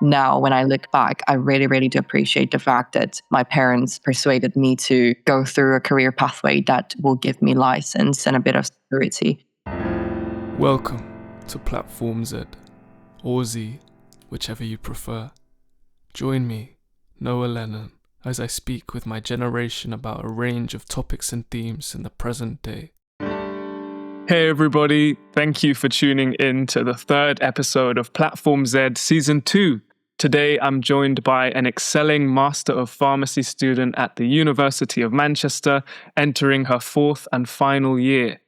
now when I look back, I really, really do appreciate the fact that my parents persuaded me to go through a career pathway that will give me license and a bit of security. Welcome to Platform Z, or Z, whichever you prefer. Join me, Noah Lennon, as I speak with my generation about a range of topics and themes in the present day. Hey everybody, thank you for tuning in to the third episode of Platform Z Season 2. Today I'm joined by an excelling Master of Pharmacy student at the University of Manchester, entering her fourth and final year.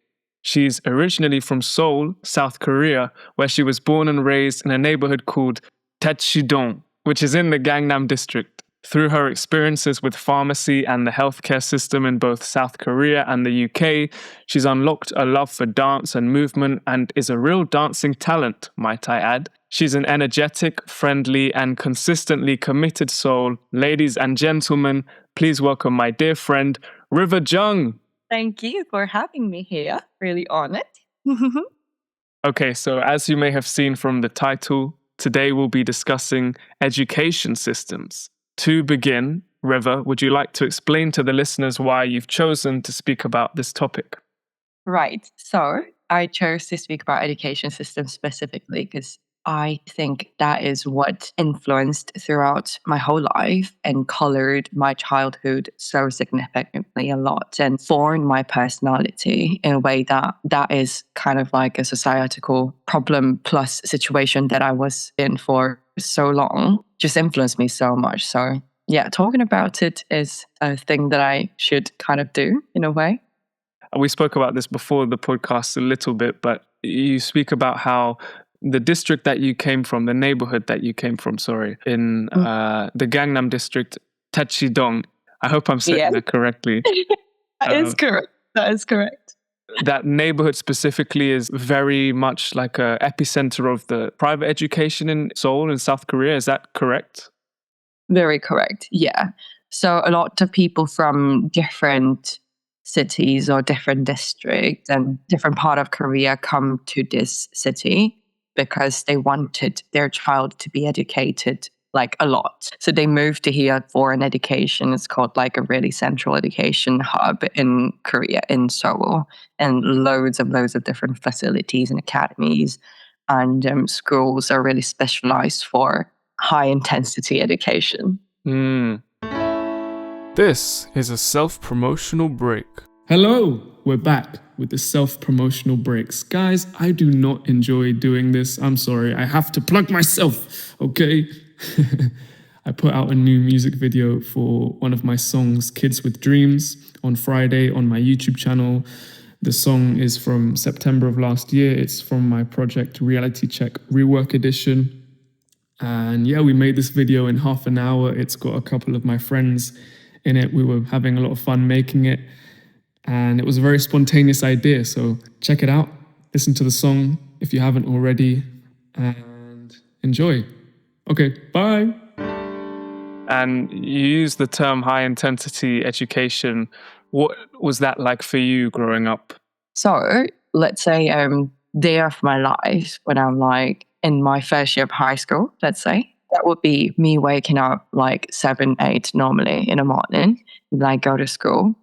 She's originally from Seoul, South Korea, where she was born and raised in a neighborhood called Daechi-dong, which is in the Gangnam district. Through her experiences with pharmacy and the healthcare system in both South Korea and the UK, she's unlocked a love for dance and movement and is a real dancing talent, might I add. She's an energetic, friendly, and consistently committed soul. Ladies and gentlemen, please welcome my dear friend, River Jung. Thank you for having me here. Really honored. Okay, so as you may have seen from the title, today we'll be discussing education systems. To begin, River, would you like to explain to the listeners why you've chosen to speak about this topic? Right. So I chose to speak about education systems specifically because I think that is what influenced throughout my whole life and colored my childhood so significantly a lot and formed my personality in a way that is kind of like a societal problem plus situation that I was in for so long, just influenced me so much. So yeah, talking about it is a thing that I should kind of do in a way. We spoke about this before the podcast a little bit, but you speak about how the district that you came from, the neighborhood that you came from, in the Gangnam district, Daechi-dong. I hope I'm saying that correctly. That is correct. That is correct. That neighborhood specifically is very much like an epicenter of the private education in Seoul in South Korea. Is that correct? Very correct. Yeah. So a lot of people from different cities or different districts and different part of Korea come to this city because they wanted their child to be educated like a lot. So they moved to here for an education. It's called like a really central education hub in Korea, in Seoul, and loads of different facilities and academies and schools are really specialized for high intensity education. This is a self-promotional break. Hello, we're back with the self-promotional breaks. Guys, I do not enjoy doing this. I'm sorry, I have to plug myself, okay? I put out a new music video for one of my songs, Kids with Dreams, on Friday on my YouTube channel. The song is from September of last year. It's from my project Reality Check Rework Edition. And yeah, we made this video in half an hour. It's got a couple of my friends in it. We were having a lot of fun making it. And it was a very spontaneous idea. So check it out. Listen to the song if you haven't already. And enjoy. Okay, bye. And you use the term high intensity education. What was that like for you growing up? So let's say day of my life when I'm like in my first year of high school, let's say, that would be me waking up like 7, 8 normally in the morning. And I go to school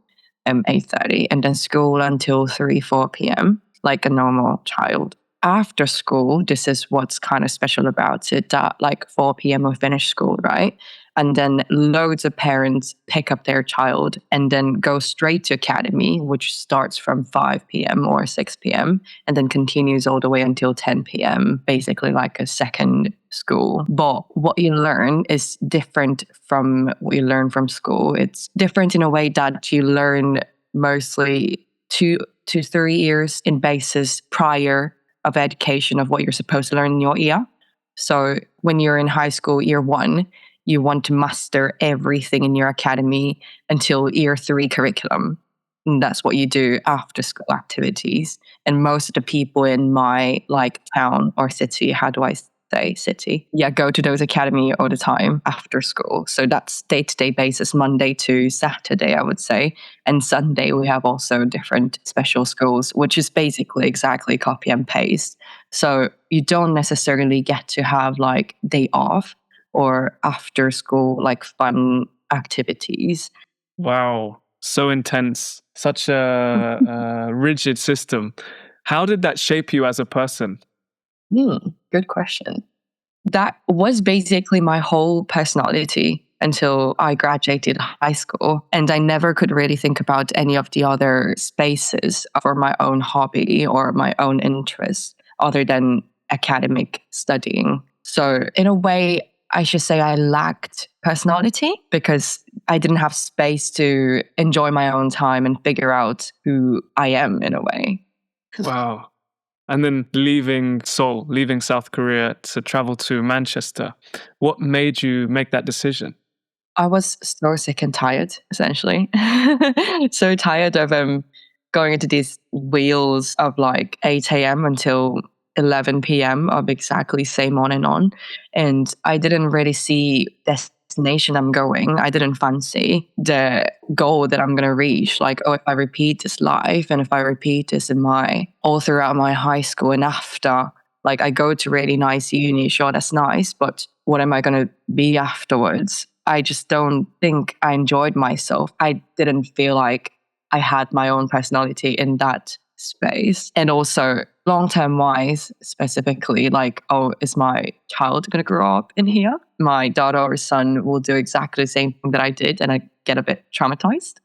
8:30 and then school until 3, 4 p.m. like a normal child. After school, this is what's kind of special about it, that like 4 p.m. we finish school, right? And then loads of parents pick up their child and then go straight to academy, which starts from 5 p.m. or 6 p.m. and then continues all the way until 10 p.m., basically like a second school. But what you learn is different from what you learn from school. It's different in a way that you learn mostly 2 to 3 years in basis prior of education of what you're supposed to learn in your year. So when you're in high school, year 1, you want to master everything in your academy until year 3 curriculum. And that's what you do after school activities. And most of the people in my like town or city, how do I say city? Yeah, go to those academy all the time after school. So that's day-to-day basis, Monday to Saturday, I would say. And Sunday, we have also different special schools, which is basically exactly copy and paste. So you don't necessarily get to have like day off, or after school, like fun activities. Wow, so intense, such a rigid system. How did that shape you as a person? Good question. That was basically my whole personality until I graduated high school. And I never could really think about any of the other spaces for my own hobby or my own interests other than academic studying. So, in a way, I should say I lacked personality because I didn't have space to enjoy my own time and figure out who I am in a way. Wow. And then leaving Seoul, leaving South Korea to travel to Manchester. What made you make that decision? I was so sick and tired, essentially. So tired of going into these wheels of like 8 a.m. until 11 p.m. of exactly same on and on. And I didn't really see destination I'm going. I didn't fancy the goal that I'm gonna reach. Like, oh, if I repeat this life and if I repeat this in my all throughout my high school and after, like I go to really nice uni, sure, that's nice, but what am I gonna be afterwards? I just don't think I enjoyed myself. I didn't feel like I had my own personality in that space. And also, long term wise, specifically, like, oh, is my child going to grow up in here? My daughter or son will do exactly the same thing that I did, and I get a bit traumatized.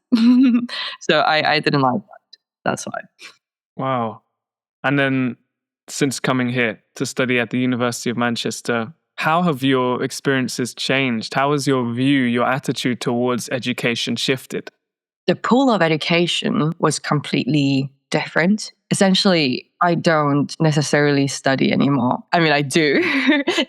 So I didn't like that. That's why. Wow. And then since coming here to study at the University of Manchester, how have your experiences changed? How has your view, your attitude towards education shifted? The pool of education was completely different. Essentially, I don't necessarily study anymore. I mean, I do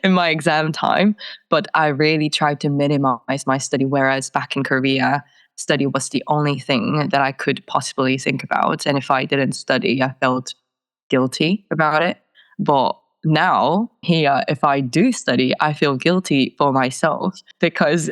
in my exam time, but I really try to minimize my study. Whereas back in Korea, study was the only thing that I could possibly think about. And if I didn't study, I felt guilty about it. But now, here, if I do study, I feel guilty for myself because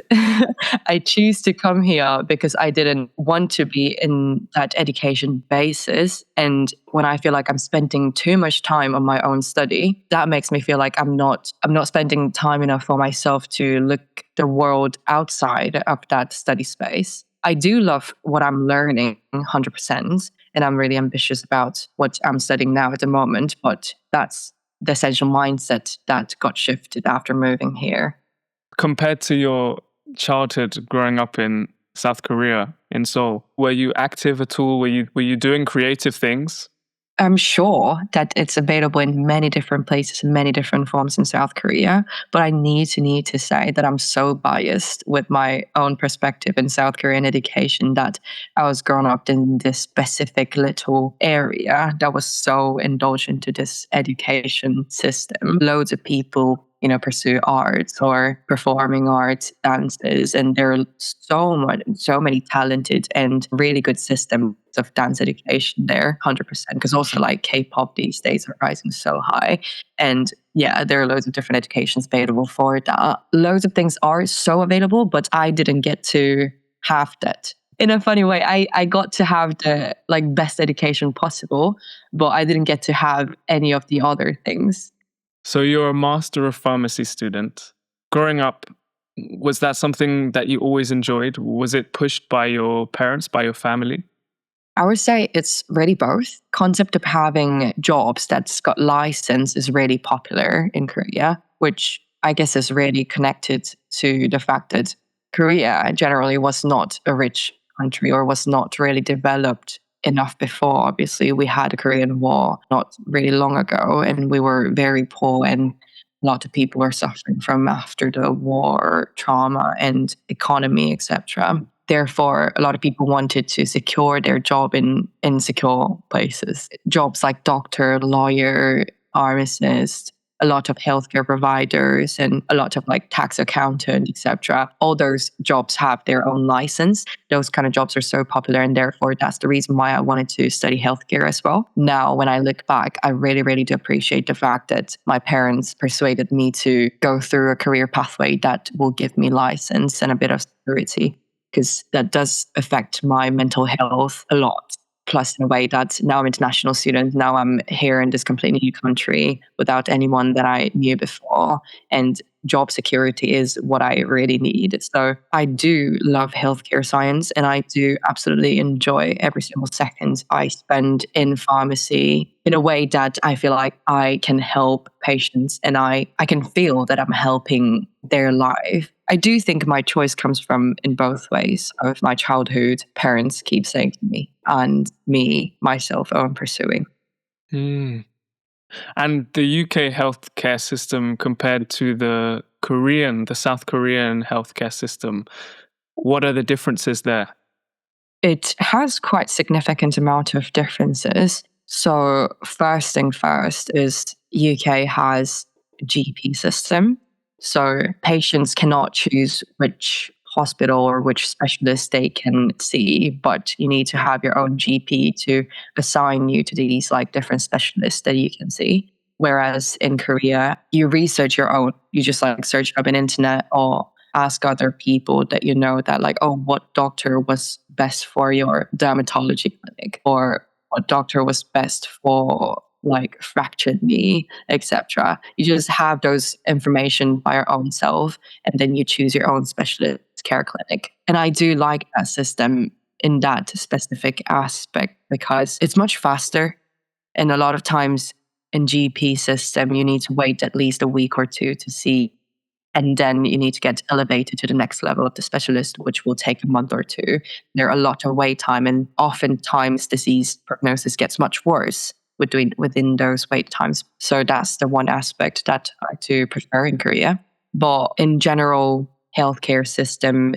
I choose to come here because I didn't want to be in that education basis. And when I feel like I'm spending too much time on my own study, that makes me feel like I'm not spending time enough for myself to look the world outside of that study space. I do love what I'm learning 100%, and I'm really ambitious about what I'm studying now at the moment, but that's the essential mindset that got shifted after moving here. Compared to your childhood growing up in South Korea, in Seoul, were you active at all? Were you doing creative things? I'm sure that it's available in many different places, in many different forms in South Korea. But I need to say that I'm so biased with my own perspective in South Korean education that I was grown up in this specific little area that was so indulgent to this education system. Loads of people, pursue arts or performing arts, dances, and there are so many talented and really good systems of dance education there, 100%. Because also like K-pop these days are rising so high, and yeah, there are loads of different educations available for that. Loads of things are so available, but I didn't get to have that. In a funny way, I got to have the like best education possible, but I didn't get to have any of the other things. So you're a Master of Pharmacy student. Growing up, was that something that you always enjoyed? Was it pushed by your parents, by your family? I would say it's really both. Concept of having jobs that's got license is really popular in Korea, which I guess is really connected to the fact that Korea generally was not a rich country or was not really developed enough before. Obviously, we had a Korean War not really long ago, and we were very poor, and a lot of people were suffering from after the war trauma and economy, etc. Therefore, a lot of people wanted to secure their job in insecure places. Jobs like doctor, lawyer, pharmacist, a lot of healthcare providers, and a lot of like tax accountant, etc. All those jobs have their own license. Those kind of jobs are so popular, and therefore that's the reason why I wanted to study healthcare as well. Now, when I look back, I really, really do appreciate the fact that my parents persuaded me to go through a career pathway that will give me license and a bit of security, because that does affect my mental health a lot. Plus, in a way that now I'm an international student, now I'm here in this completely new country without anyone that I knew before. And job security is what I really need. So I do love healthcare science, and I do absolutely enjoy every single second I spend in pharmacy in a way that I feel like I can help patients, and I can feel that I'm helping their life. I do think my choice comes from in both ways of my childhood parents keep saying to me and me, myself, I'm pursuing. Mm. And the UK healthcare system compared to the South Korean healthcare system, what are the differences there? It has quite significant amount of differences. So first thing first is UK has a GP system. So patients cannot choose which hospital or which specialist they can see, but you need to have your own GP to assign you to these like different specialists that you can see. Whereas in Korea, you research your own. You just like search up on internet or ask other people that you know that like, oh, what doctor was best for your dermatology clinic, or what doctor was best for like fractured knee, etc. You just have those information by your own self, and then you choose your own specialist care clinic. And I do like that system in that specific aspect because it's much faster. And a lot of times in GP system, you need to wait at least a week or two to see, and then you need to get elevated to the next level of the specialist, which will take a month or two. There are a lot of wait time, and oftentimes disease prognosis gets much worse within those wait times. So that's the one aspect that I do prefer in Korea. But in general, healthcare system,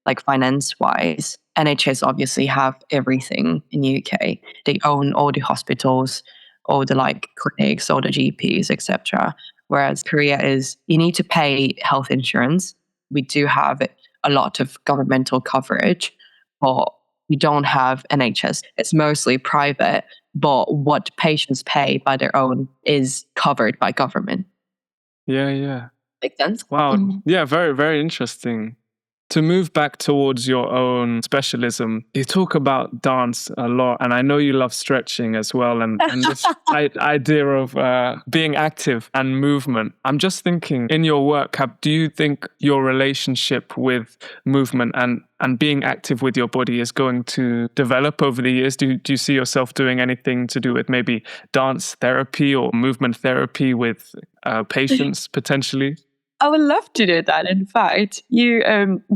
like finance wise, NHS obviously have everything in UK. They own all the hospitals, all the like clinics, all the GPs, etc. Whereas Korea is you need to pay health insurance. We do have a lot of governmental coverage, but we don't have NHS. It's mostly private, but what patients pay by their own is covered by government. Yeah, yeah. Make sense? Wow. Yeah, very, very interesting. To move back towards your own specialism, you talk about dance a lot, and I know you love stretching as well, and this idea of being active and movement. I'm just thinking, in your work, do you think your relationship with movement and being active with your body is going to develop over the years? Do you see yourself doing anything to do with maybe dance therapy or movement therapy with patients potentially? I would love to do that. In fact, you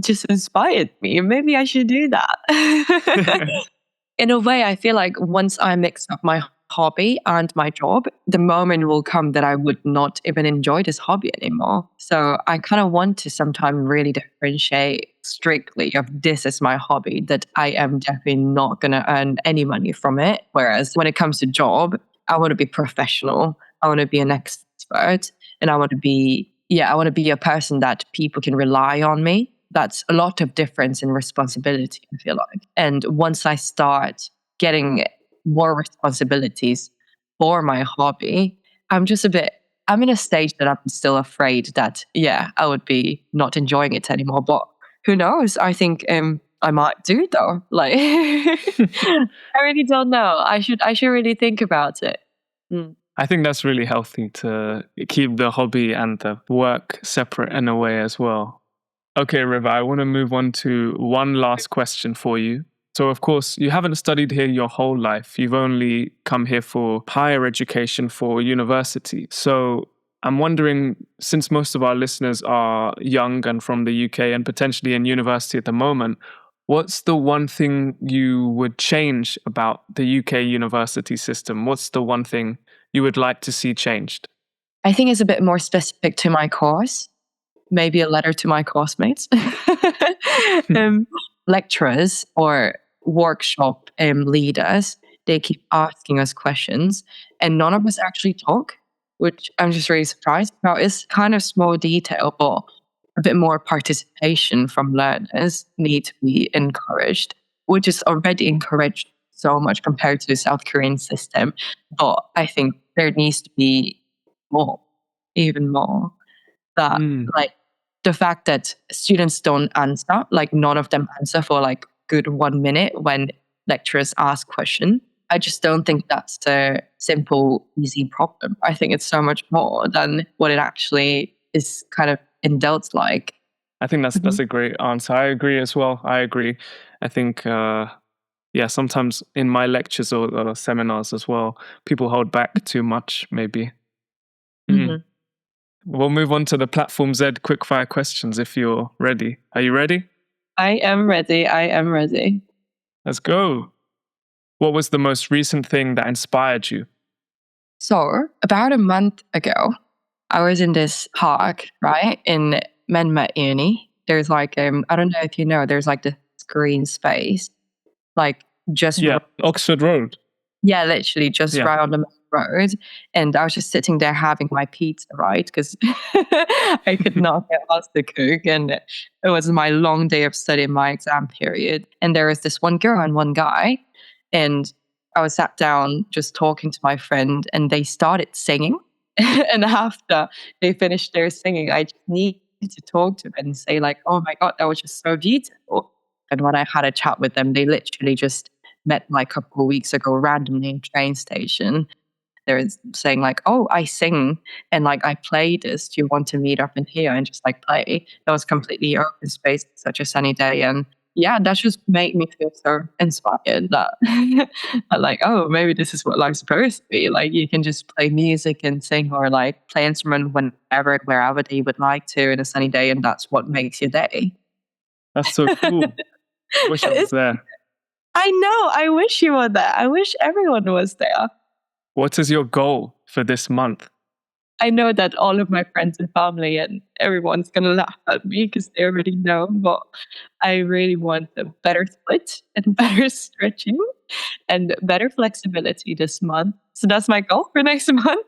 just inspired me. Maybe I should do that. In a way, I feel like once I mix up my hobby and my job, the moment will come that I would not even enjoy this hobby anymore. So I kind of want to sometimes really differentiate strictly of this is my hobby, that I am definitely not going to earn any money from it. Whereas when it comes to job, I want to be professional. I want to be an expert, and I want to be, yeah, I want to be a person that people can rely on me. That's a lot of difference in responsibility, I feel like. And once I start getting more responsibilities for my hobby, I'm just I'm in a stage that I'm still afraid that, yeah, I would be not enjoying it anymore. But who knows? I think I might do though. Like, I really don't know. I should really think about it. Mm. I think that's really healthy to keep the hobby and the work separate in a way as well. Okay, Riva, I want to move on to one last question for you. So, of course, you haven't studied here your whole life. You've only come here for higher education, for university. So, I'm wondering, since most of our listeners are young and from the UK and potentially in university at the moment, what's the one thing you would change about the UK university system? What's the one thing you would like to see changed? I think it's a bit more specific to my course. Maybe a letter to my classmates. um, Lecturers or workshop leaders, they keep asking us questions, and none of us actually talk, which I'm just really surprised about. It's kind of small detail, but a bit more participation from learners need to be encouraged, which is already encouraged so much compared to the South Korean system. But I think there needs to be more, even more. That Mm. like the fact that students don't answer, like none of them answer for like good 1 minute when lecturers ask question. I just don't think that's a simple, easy problem. I think it's so much more than what it actually is kind of indulge like. I think that's a great answer. I agree as well. I agree. I think sometimes in my lectures or seminars as well, people hold back too much, maybe. Mhm. We'll move on to the Platform Z quickfire questions if you're ready. Are you ready? I am ready. I am ready. Let's go. What was the most recent thing that inspired you? So, about a month ago, I was in this park, right, in Menma Uni. There's like, I don't know if you know, there's like this green space, like just Yeah, Oxford Road. yeah, literally just Yeah. right on the main road. And I was just sitting there having my pizza, right? Because I could not get asked to cook. And it was my long day of studying my exam period. And there was this one girl and one guy. And I was sat down just talking to my friend, and they started singing. And after they finished their singing, I just needed to talk to them and say, like, oh my God, that was just so beautiful. And when I had a chat with them, they literally just met like a couple of weeks ago randomly in a train station. They're saying like, "Oh, I sing and like I play this. Do you want to meet up in here and just like play?" That was completely open space, such a sunny day, and yeah, that just made me feel so inspired that that like, oh, maybe this is what life's supposed to be. Like you can just play music and sing or like play instrument whenever and wherever that you would like to in a sunny day, and that's what makes your day. That's so cool. Wish I was there. I know. I wish you were there. I wish everyone was there. What is your goal for this month? I know that all of my friends and family and everyone's gonna laugh at me because they already know, but I really want a better split and better stretching and better flexibility this month. So that's my goal for next month.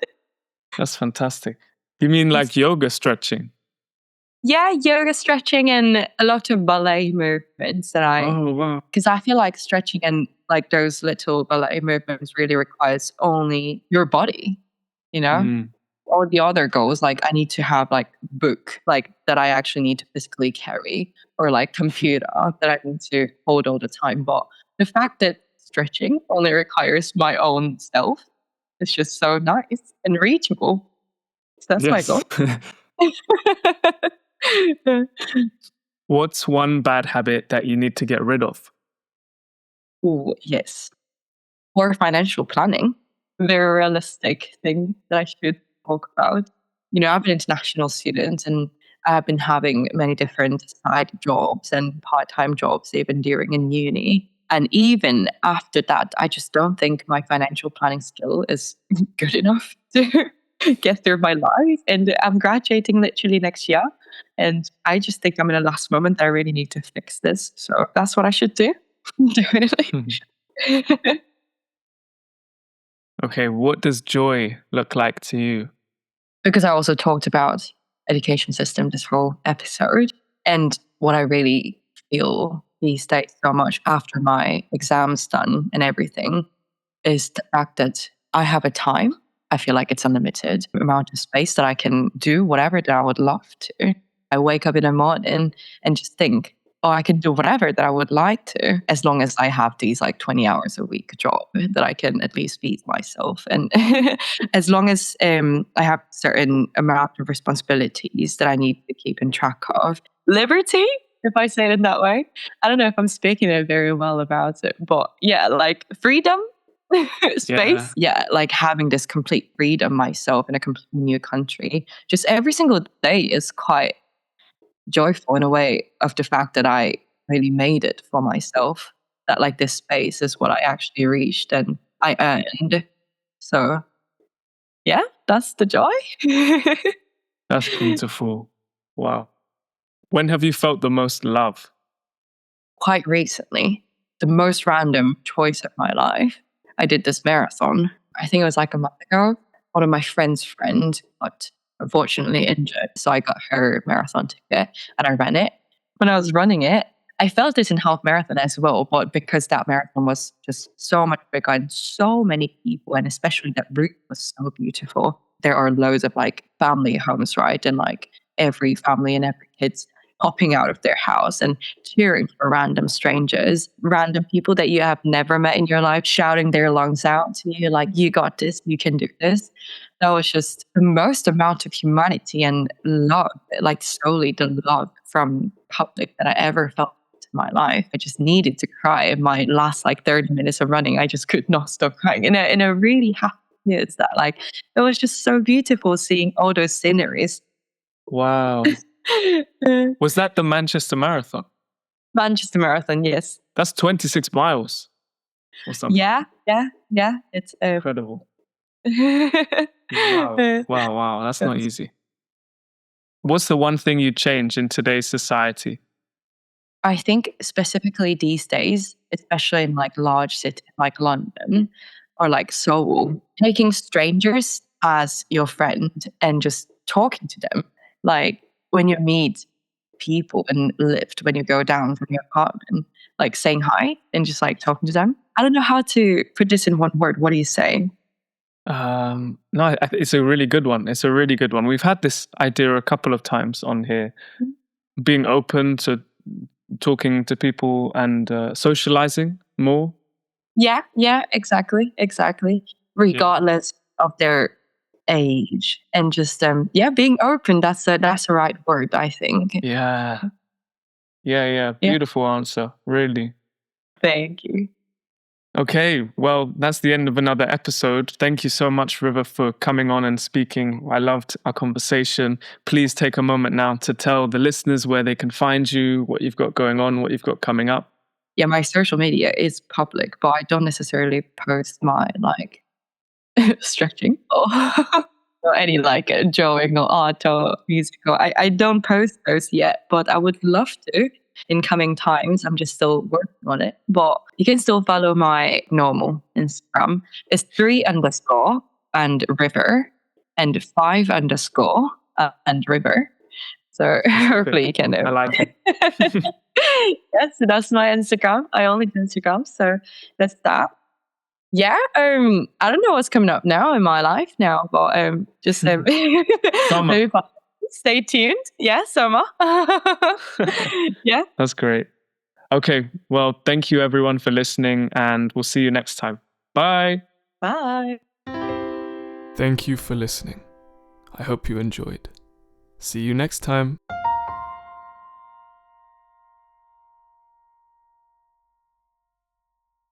That's fantastic. You mean like yoga stretching? Yeah, yoga stretching and a lot of ballet movements that Oh, wow. because I feel like stretching and like those little ballet movements really requires only your body, you know? Mm, All the other goals, like I need to have like book like that I actually need to physically carry or like computer that I need to hold all the time. But the fact that stretching only requires my own self is just so nice and reachable. So that's my yes. goal. What's one bad habit that you need to get rid of? Oh, yes. Or financial planning. Very realistic thing that I should talk about. You know, I'm an international student and I've been having many different side jobs and part-time jobs even during in uni. And even after that, I just don't think my financial planning skill is good enough to get through my life. And I'm graduating literally next year. And I just think I'm in a last moment. I really need to fix this. So that's what I should do. Definitely. Okay, what does joy look like to you? Because I also talked about education system this whole episode. And what I really feel these days so much after my exams done and everything is the fact that I have a time. I feel like it's unlimited amount of space that I can do whatever that I would love to. I wake up in the morning and just think, oh, I can do whatever that I would like to, as long as I have these like 20 hours a week job that I can at least feed myself. And as long as I have certain amount of responsibilities that I need to keep in track of. Liberty, if I say it in that way. I don't know if I'm speaking it very well about it, but yeah, like freedom, space. Yeah, like having this complete freedom myself in a completely new country. Just every single day is quite joyful in a way of the fact that I really made it for myself. That like this space is what I actually reached and I earned. So yeah, that's the joy. That's beautiful. Wow. When have you felt the most love? Quite recently, the most random choice of my life. I did this marathon. I think it was like a month ago. One of my friend's friend got unfortunately injured. So I got her marathon ticket and I ran it. When I was running it, I felt it in half marathon as well, but because that marathon was just so much bigger and so many people, and especially that route was so beautiful. There are loads of like family homes, right? And like every family and every kid's hopping out of their house and cheering for random strangers, random people that you have never met in your life, shouting their lungs out to you like, you got this, you can do this. That was just the most amount of humanity and love, like solely the love from public that I ever felt in my life. I just needed to cry in my last like 30 minutes of running. I just could not stop crying in a really happy mood. That like it was just so beautiful seeing all those sceneries. Wow. Was that the Manchester Marathon? Manchester Marathon, yes. That's 26 miles or something. Yeah. It's Incredible. Wow. That's not easy. What's the one thing you'd change in today's society? I think specifically these days, especially in like large cities like London or like Seoul, taking strangers as your friend and just talking to them. Like when you meet people in lift, when you go down from your apartment, like saying hi and just like talking to them. I don't know how to put this in one word. What do you say? No, it's a really good one. It's a really good one. We've had this idea a couple of times on here, being open to talking to people and socializing more. Yeah, exactly. Regardless of their age, and just being open. That's the right word, I think. Yeah. Beautiful answer. Really. Thank you. Okay, well, that's the end of another episode. Thank you so much, River, for coming on and speaking. I loved our conversation. Please take a moment now to tell the listeners where they can find you, what you've got going on, what you've got coming up. Yeah, my social media is public, but I don't necessarily post my like stretching or any like drawing or art or musical. I don't post those yet, but I would love to in coming times. I'm just still working on it, but you can still follow my normal Instagram. It's 3_ and river and 5_ and river. So hopefully you can. I like it. Yes, that's my Instagram. I only do Instagram, so that's that. Yeah, I don't know what's coming up now in my life now, but just maybe stay tuned. Yeah, summer. Yeah. That's great. Okay, well, thank you everyone for listening, and we'll see you next time. Bye. Bye. Thank you for listening. I hope you enjoyed. See you next time.